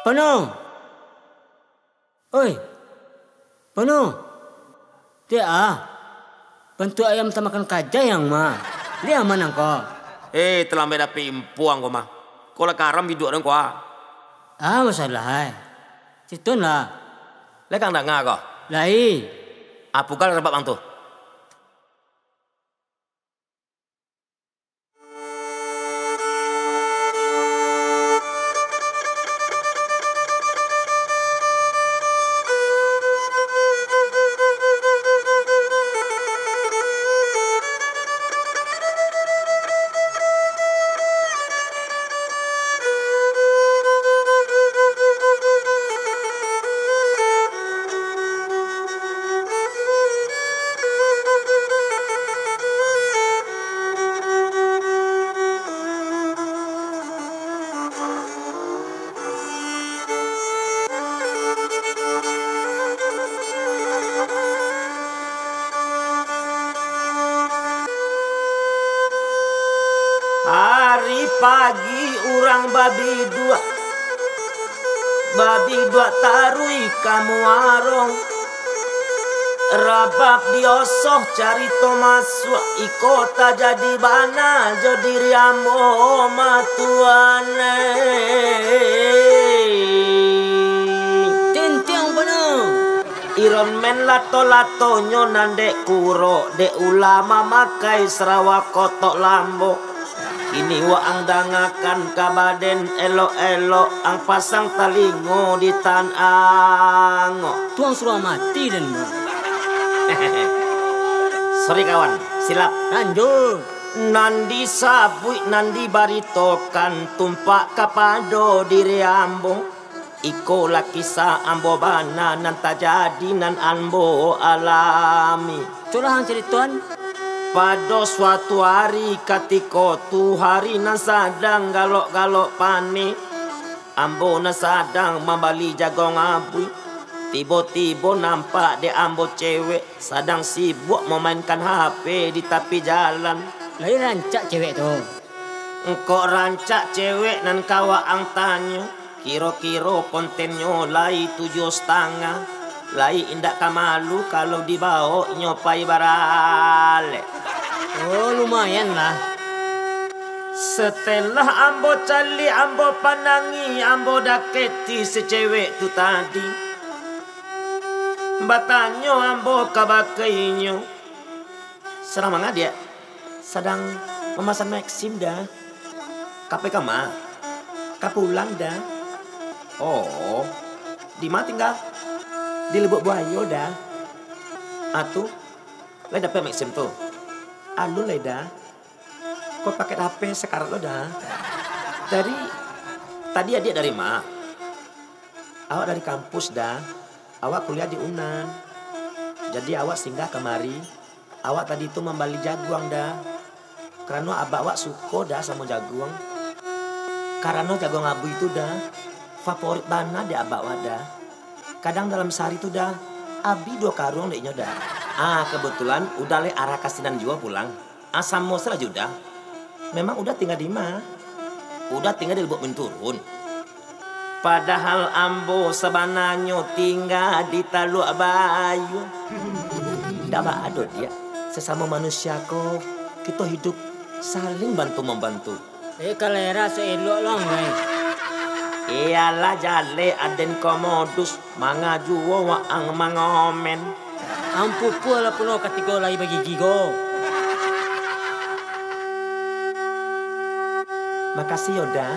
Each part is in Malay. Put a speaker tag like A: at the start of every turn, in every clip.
A: Penuh. Oi. Penuh. Dia bantu ayam tamakan kaja yang mah. Dia mana kau?
B: Telah dapat impuang kau mah. Kau lah karam hidup orang kau.
A: Masalah. Situn lah.
B: Lekang dah ngah kau.
A: Lai.
B: Apa kau rapat bang tu? Hari pagi orang babi dua tarui kamu warung rabab diosoh cari tomaswa ikota jadi bana jadi riamo matuane
A: Tintiang penuh.
B: Iron Man lato nande kuro de ulama makai Sarawak kotok lambo. Ini waang dangakan kabaden elo-elo ang pasang talingo di tanang.
A: Tuang suruh mati dan mo.
B: Sorry kawan, silap.
A: Lanjut.
B: Nandi sabui nandi baritokan tumpak kapado diri ambo. Iko lakisa ambo bana nan tajadi nan ambo alami.
A: Curahang cerituan.
B: Pada suatu hari ketika tu hari nan sadang galok-galok pani ambo nan sadang membali jagong abui. Tiba-tiba nampak dia ambo cewek sedang sibuk memainkan HP di tepi jalan.
A: Lai rancak cewek tu.
B: Engkau rancak cewek nan kawaang tanya. Kira-kira kontennya lai 7,5. Lai indak kamalu kalau dibawa nyopai barale.
A: Oh lumayan lah.
B: Setelah ambo cali, ambo panangi, ambo daketi secewek tu tadi. Batanyo ambo kabakainya. Serang mana dia? Sedang memesan Maxim dah. Kape kama? Kapulang dah. Oh, di mana tinggal? Di Lubuk Buaya dah. Atu, lai dapat Maxim tu. Anu lai dah. Kau pakai HP sekarang lo dah. Tadi adik dari mana? Awak dari kampus dah. Awak kuliah di Unan. Jadi awak singgah kemari. Awak tadi tu membeli jaguang dah. Karena abah awak suka dah sama jaguang. Karena jaguang abu itu dah favorit bana di abah awak dah. Kadang dalam sehari tu dah abi 2 karung deknya dah. Kebetulan udah le arah kasinan jua pulang. Asam mosel aja udah. Memang udah tinggal di mana? Udah tinggal di Lubuk Menturun. Padahal ambo sebenarnya tinggal di Taluk Bayu. Tidak ada dia. Sesama manusia kok kita hidup saling bantu-membantu.
A: Kalera seelok lang
B: Iyalah jale aden komodus mangajuwo waang mangomen.
A: Ampu pula puno katigo lagi bagi gigo.
B: Makasih Yoda.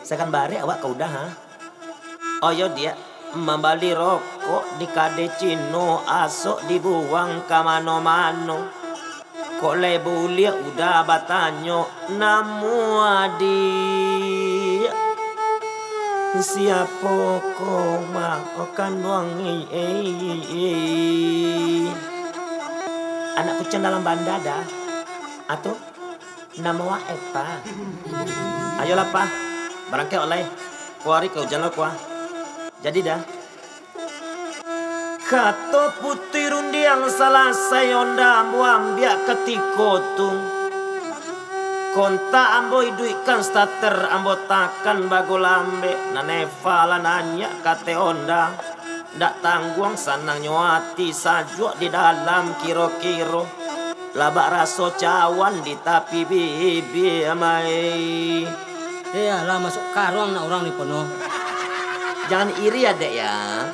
B: Sekan bare awak kau dah ha? Oh yo dia membali rokok di kade cino asok dibuang ke mano-mano. Kok lebulia udah batanyo namu adik. Siapa kau makan wangi anak kucing dalam banda dah. Atau nama Epa. Ayolah pa, barangke oleh kuari kau jalan kuah. Jadi dah. Kato putih rundi yang salah sayonda buang biak ketiko tu. Konta ambo iduikan starter ambo takan bago lambe naneva la nanya kate onda ndak tangguang sanang nyoati sajuk di dalam kiro-kiro labak raso cawan di tapi bibi amai.
A: Lah masuk karung nak orang ni penuh.
B: Jangan iri adek ya.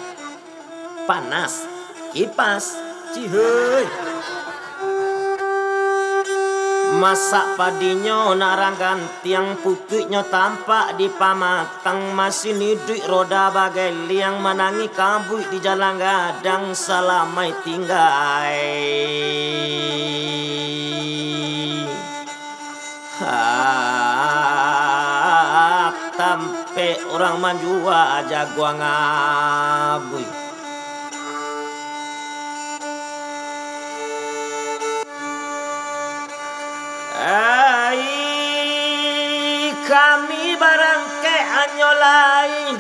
B: Panas kipas
A: Cihei.
B: masak padinyo narang gantiang putihnya tampak di pamatang masih nidik roda bagai liang menangi kabui di jalan gadang selamai tinggai. Tampe orang manjua aja gua ngabui. Kami barangke anyolai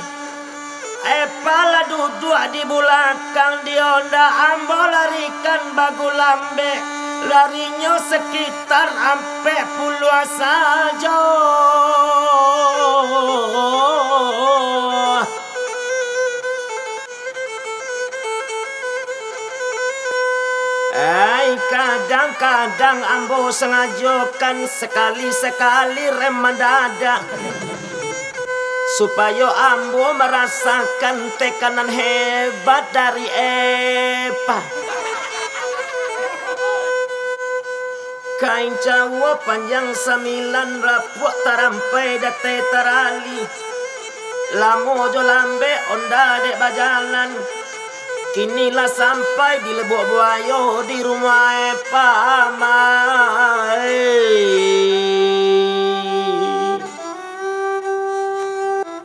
B: pala duduk di belakang di onda ambo larikan bagu lambe larinya sekitar ampe puluh saja. Kadang-kadang ambo sengajakan sekali-sekali rem mendadak supaya ambo merasakan tekanan hebat dari Epa. Kain cawa panjang 9 rapuak tarampai date terali lamo jo lambe onda dek bajalan. Kinilah sampai di Lebok Buayo di rumah Epa Mai.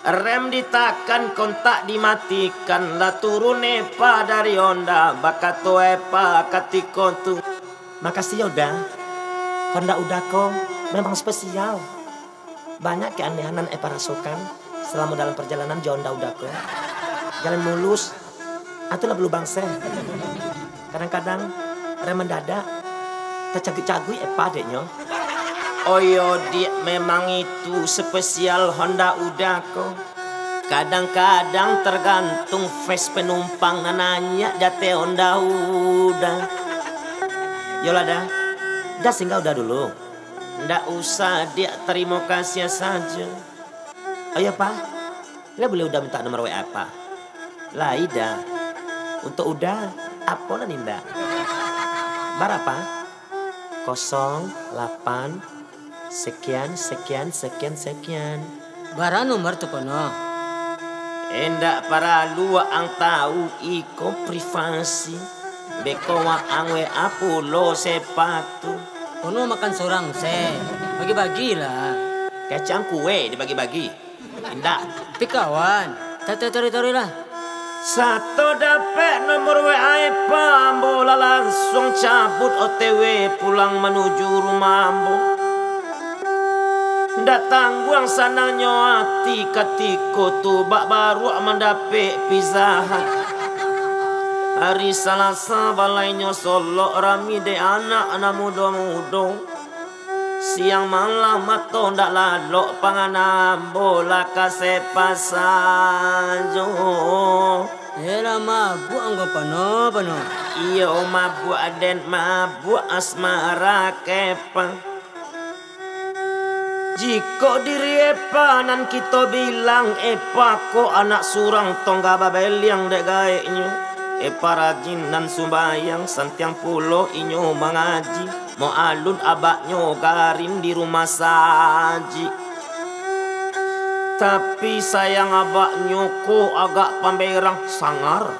B: Rem ditakan kontak dimatikan lah turun Epa dari Honda bakato Epa katiko tu. Makasih ya udah. Honda Udako memang spesial. Banyak keanehanan Epa rasakan selama dalam perjalanan di Honda Udako. Jalan mulus. Itulah belum bangsa. Kadang-kadang rem mendadak tercagui-cagui Epa adeknya. Oh yo dia memang itu spesial Honda Udako. Kadang-kadang tergantung face penumpang nanya date Honda Uda. Yolah dah singgah udah dulu. Ndak usah dia terima kasih saja. Oh ya Pak, lah boleh udah minta nomor WA Pak. Lah ida. Untuk udah apa ninda? Berapa? 08 sekian.
A: Bara nomor tu penuh.
B: Endak para luak ang tahu iko privasi. Beko ang WA pulo sepatu.
A: Penuh makan seorang bagi-bagilah.
B: Kacang kue dibagi-bagi. Indah.
A: Tapi kawan, tori lah.
B: Satu dapat nomor WA Epa ambo langsung cabut OTW pulang menuju rumah ambo. Ndak tangguang sananya hati katiko tu bak baru mendapik pizahan. Hari Selasa balainya Solo rami de anak muda-muda. Siang malam mato ndak lalok panganan bola kasepa sajo.
A: Lah mabuk anggo penuh.
B: Iya mabuk aden mabuk asmara kepa. Jika diri Epa nan kita bilang Epa ko anak surang tongga babel yang dek gaeknya. Epa rajin nan sumbayang santiang pulo inyo mengaji. Mau alun abaknya garim di rumah saji. Tapi sayang abaknya ko agak pamberang sangar.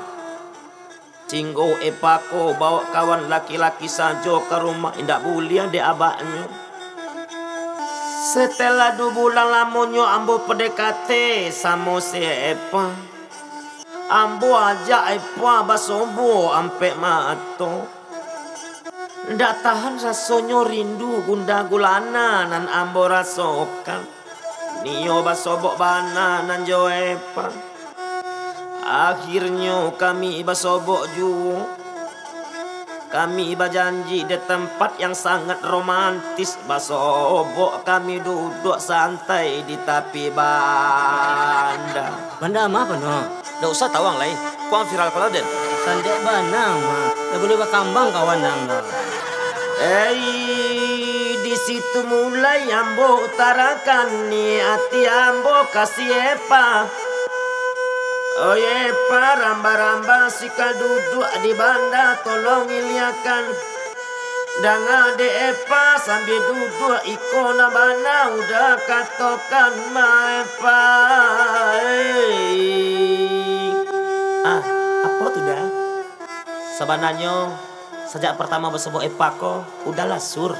B: Cinggo Epa ko bawa kawan laki-laki saja ke rumah indak boleh de abaknya. Setelah 2 bulan lamonyo ambo PDKT sama si Epa. Ambo ajak Epa basobo ampe mato. Ndak tahan rasanya rindu gunda gulana nan ambo rasokan. Nio basobok bana nan jo Epa. Akhirnya kami basobok juga. Kami berjanji di tempat yang sangat romantis. Basobok kami duduk santai di tepi banda.
A: Banda apa no?
C: Dah usah tawang lai. Kuang viral kalau den.
A: Sandek banang mah. Dah boleh bakambang kawan nang.
B: Di situ mulai ambo utarakan ni hati ambo kasih Epa. Oh Epa, ramba-ramba sika duduk di banda tolong iliakan. Danga de Epa sambil duduk ikona bana udah katokan ma Epa. Apa tuh dah? Sebenarnya sejak pertama bersebut Epa ko udahlah sur.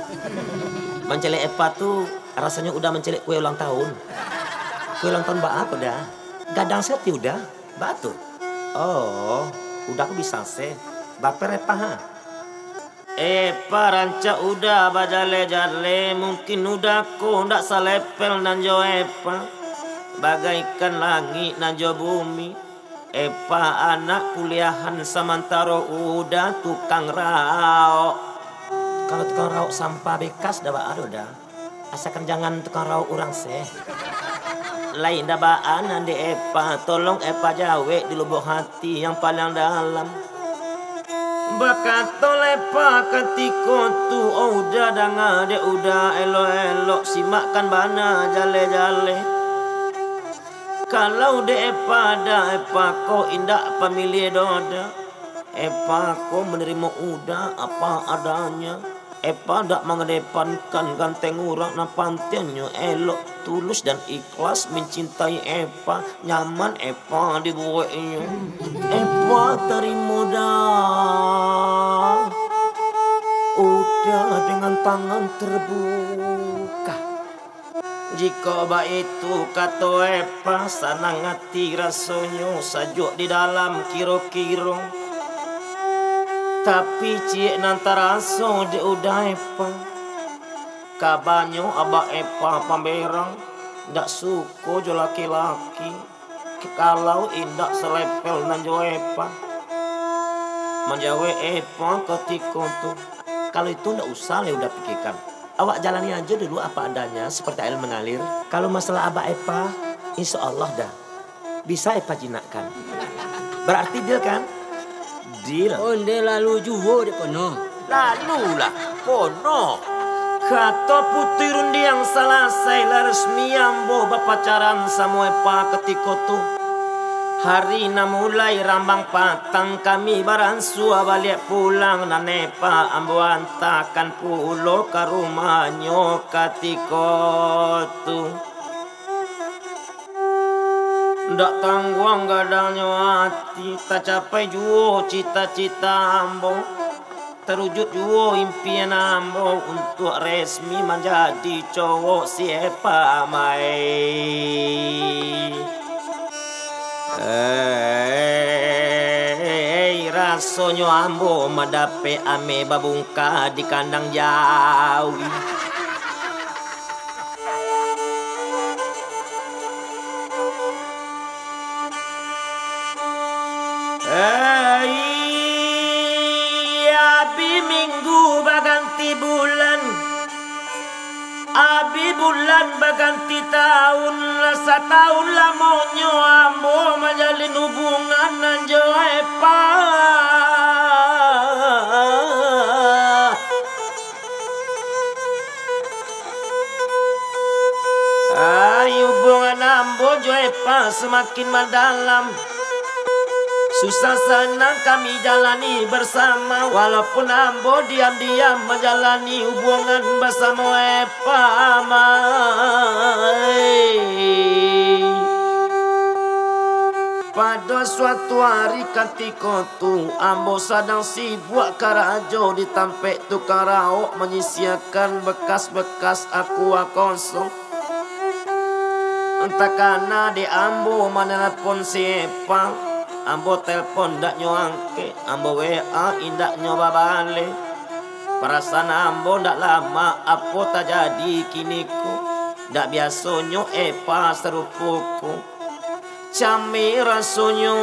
B: Mencelek Epa tuh rasanya udah mencelek kue ulang tahun. Kue ulang tahun apa dah? Gadang seti udah. Batu. Oh, udah aku bisa se. Baper Epa ha. Epa ranca udah bajale-jale. Mungkin udah ko ndak salepel nanjo Epa. Bagaikan langit nanjo bumi. Epa anak kuliahan samantaro udah tukang raok. Kalau tukang raok sampah bekas dah ada dah. Asalkan jangan tukang raok orang seh. Lain dah baan ande Epa, tolong Epa jawe di lubuk hati yang paling dalam. Bakatol Epa ketika tu udah danga de udah elok-elok simakkan bana jale-jale. Kalau de Epa ada Epa ko indak pemilih doda. Epa ko menerima udah apa adanya. Epa ndak mengedepankan ganteng orang na pantennya elok tulus dan ikhlas mencintai Epa. Nyaman Epa dibuatnya. Epa terima dah. Udah dengan tangan terbuka. Jika itu kata Epa sanang hati rasanya sajuk di dalam kiro-kiro. Tapi cie nantara so di udah Epa. Kabanyo abah Epa pamberang. Ndak suko jo laki-laki. Kalau indak selepel nanjo Epa. Menjawe Epa ketika tuh. Kalau itu ndak usah le udah pikirkan. Awak jalani aja dulu apa adanya seperti air mengalir. Kalau masalah abah Epa, insya Allah dah bisa Epa jinakkan. Berarti deal kan? Deal.
A: Onde lalu juwo de kono.
B: Lalu lah kono. Kata putih rundi yang selesai lah resmi ambo berpacaran sama Epa ketika tu. Hari na mulai rambang patang kami baransua balik pulang dan Epa ambo antakan pulo ke rumahnya ketika tu. Ndak tangguang gadangnya hati, tak capai juo cita-cita ambo. Terwujud juo impian ambo untuk resmi menjadi cowok si Epa mai. Rasanya ambo mendape ame babungka di kandang jauh. Abi minggu baganti bulan. Abi bulan baganti tahun. Setahun lamonyo ambo menjalin hubungan nanjo Epa. Hubungan ambo jo Epa semakin mendalam. Susah senang kami jalani bersama. Walaupun ambo diam-diam menjalani hubungan bersama Epa mai. Pada suatu hari ketika tu ambo sedang sibuk karajo di tampek tukang raok menyisiakan bekas-bekas aqua kosong. Entah karena di ambo menelpon si Epa. Ambo telpon ndak nyoangke, ambo WA indak nyoba balik. Perasaan ambo ndak lama apa tak jadi kini ku. Ndak biasonyo Epa serupuku. Cami rasonyo.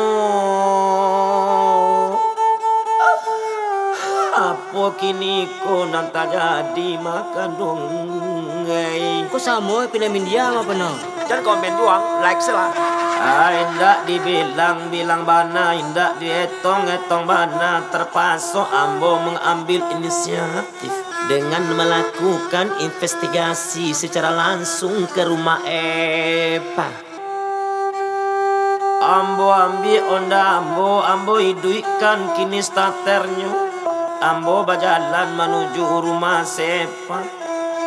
B: Apa kini ko nanta jadi makan dong.
A: Kok sama pinamin dia apa no?
C: Jangan komen doang, like salah.
B: Indak dibilang-bilang bana, indak dietong-etong bana. Terpaksa ambo mengambil inisiatif dengan melakukan investigasi secara langsung ke rumah Epa. Ambo ambil onda ambo hiduikan kini starternya. Ambo berjalan menuju rumah Sepa.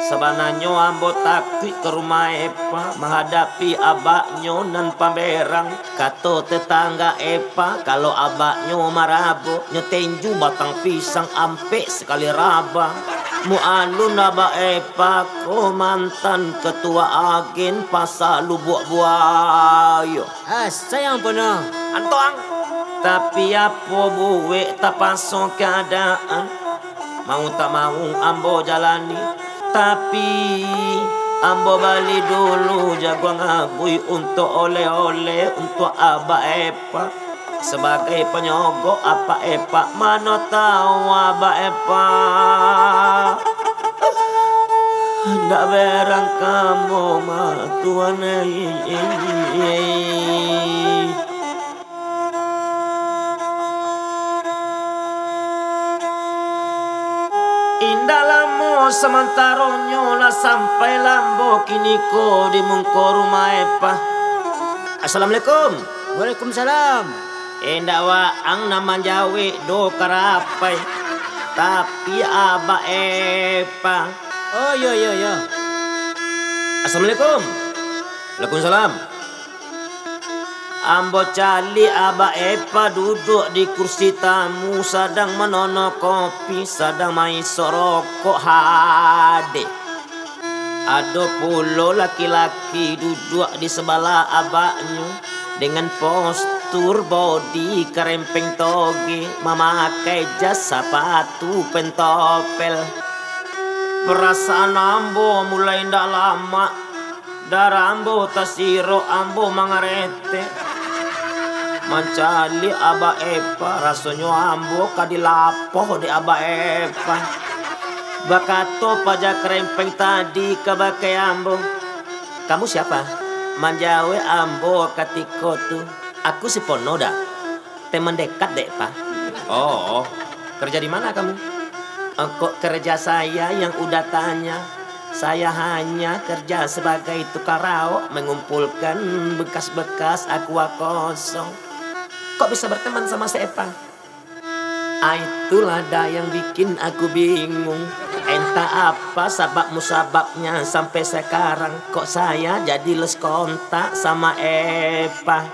B: Sebenarnya ambo takut ke rumah Epa menghadapi abaknya nan pamerang. Kata tetangga Epa kalau abaknya marabo nyetenju batang pisang ampe sekali raba. Mu'alun abak Epa ko mantan ketua agen pasar Lubuk Buaya.
A: Sayang pernah.
C: Antoang.
B: Tapi apa buwe tak pasang keadaan. Mau tak mau ambo jalani. Tapi ambo balik dulu jago ngabui untuk oleh-oleh untuk abak Epa. Sebagai penyogok apa Epa mana tahu abak Epa. Ndak berang kamu mah Tuhan. Indah lamo sementara nyola sampai lambo kini ko di mungko rumah Epa. Assalamualaikum.
A: Waalaikumsalam.
B: Indah waang nama Jawi do karapai. Tapi aba Epa.
A: Oh iya.
B: Assalamualaikum. Waalaikumsalam. Ambo cali aba Epa duduk di kursi tamu sedang menono kopi sedang main sorokok hade. Ada puluh laki-laki duduk di sebelah abaknya dengan postur body kerempeng toge memakai jas sepatu pentopel. Perasaan ambo mulai ndak lama darah ambo tasiro ambo mangarete. Mencari aba Epa rasanya ambo kadilapoh di aba Epa. Bakato pajak kerempeng tadi kebakai ambo. Kamu siapa? Manjawe ambo katiko tuh. Aku si Ponoda. Teman dekat dek Pak. Oh, kerja di mana kamu? Kok kerja saya yang udah tanya. Saya hanya kerja sebagai tukang raok mengumpulkan bekas-bekas aqua kosong. Kok bisa berteman sama si Epa? Itulah dah yang bikin aku bingung. Entah apa sababnya sampai sekarang kok saya jadi les kontak sama Epa.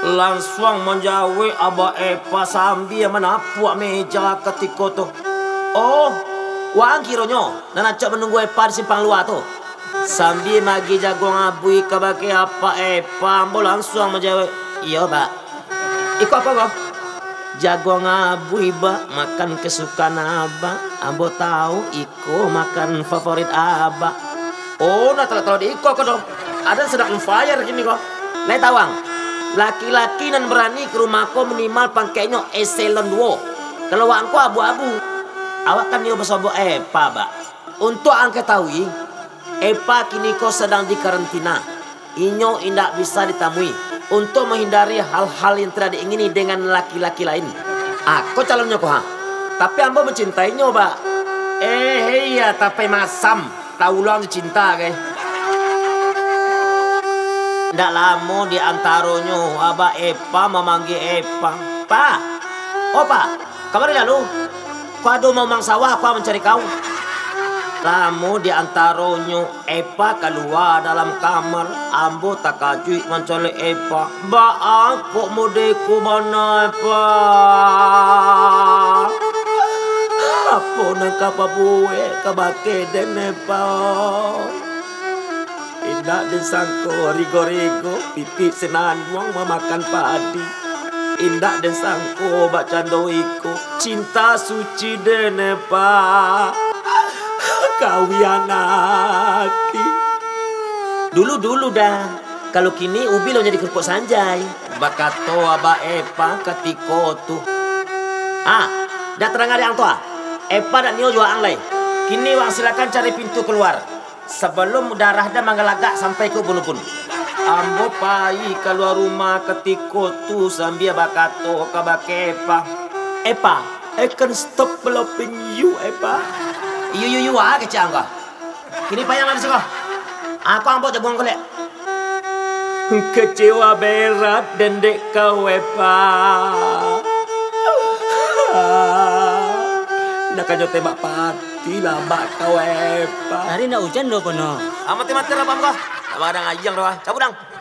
B: Langsung menjauh aba Epa sambil menapuk meja ketika tuh. Oh, wang kironyo dan acak menunggu Epa di simpang luar tuh. Sambil magi jago ngabui kebagai apa Epa, ambo langsung menjawab, iya Pak. Iko apa kok? Jago ngabui Pak, makan kesukaan Abah. Ambo tahu Iko makan favorit Abah. Oh, nah telah di Iko kok dong. Ada sedang on fire gini kok. Lai tawang, laki-laki nan berani ke rumahku minimal pangkainya eselon 2. Kalau wangku abu-abu. Awak kan nyoba sobo Epa, Pak. Untuk angkat tahui, Epa kini kau sedang di karantina. Inyo indak bisa ditamui untuk menghindari hal-hal yang tidak diingini dengan laki-laki lain. Aku calonnya kok ha. Tapi ambo mencintainya, Pak. Iya, tapi masam. Tahu lang cinta ke. Ndak lama di antaronyo aba Epa memanggil Epa. Pak. Oh, Pak. Kamari lalu. Kado mau mang sawah apa mencari kau. Lamu di antaronyo Epa keluar dalam kamar. Ambo tak kajui mencari Epa. Mbak aku mudeku mana Epa. Apa nak apa buwe kabake den Epa. Indak disangko rigo-rigo pipi senandung memakan padi. Indak disangko baca doiku cinta suci den Epa. Kawianati. Dulu dah. Kalau kini ubi lo jadi kerupuk sanjay. Bakato aba Epa ketiko tuh. Dah terang ada yang tua. Epa dan Nio juga anglai. Kini wang silakan cari pintu keluar. Sebelum darah dah menggelagak sampai ke bunuh pun. Ambo pai keluar rumah ketika tu sambil bakato kabake Epa. Epa, I can stop loving you Epa. You kecil angka. Kini payang ada sekolah. Aku ambo jagung kolek. Kecewa berat dan dek kau Epa. Nak kanyo tembak pati lah mak kau Epa.
A: Hari nak hujan lo pono.
C: Mati-mati lah, Bang. Abang ada ngajang doang. Cabut, Dang.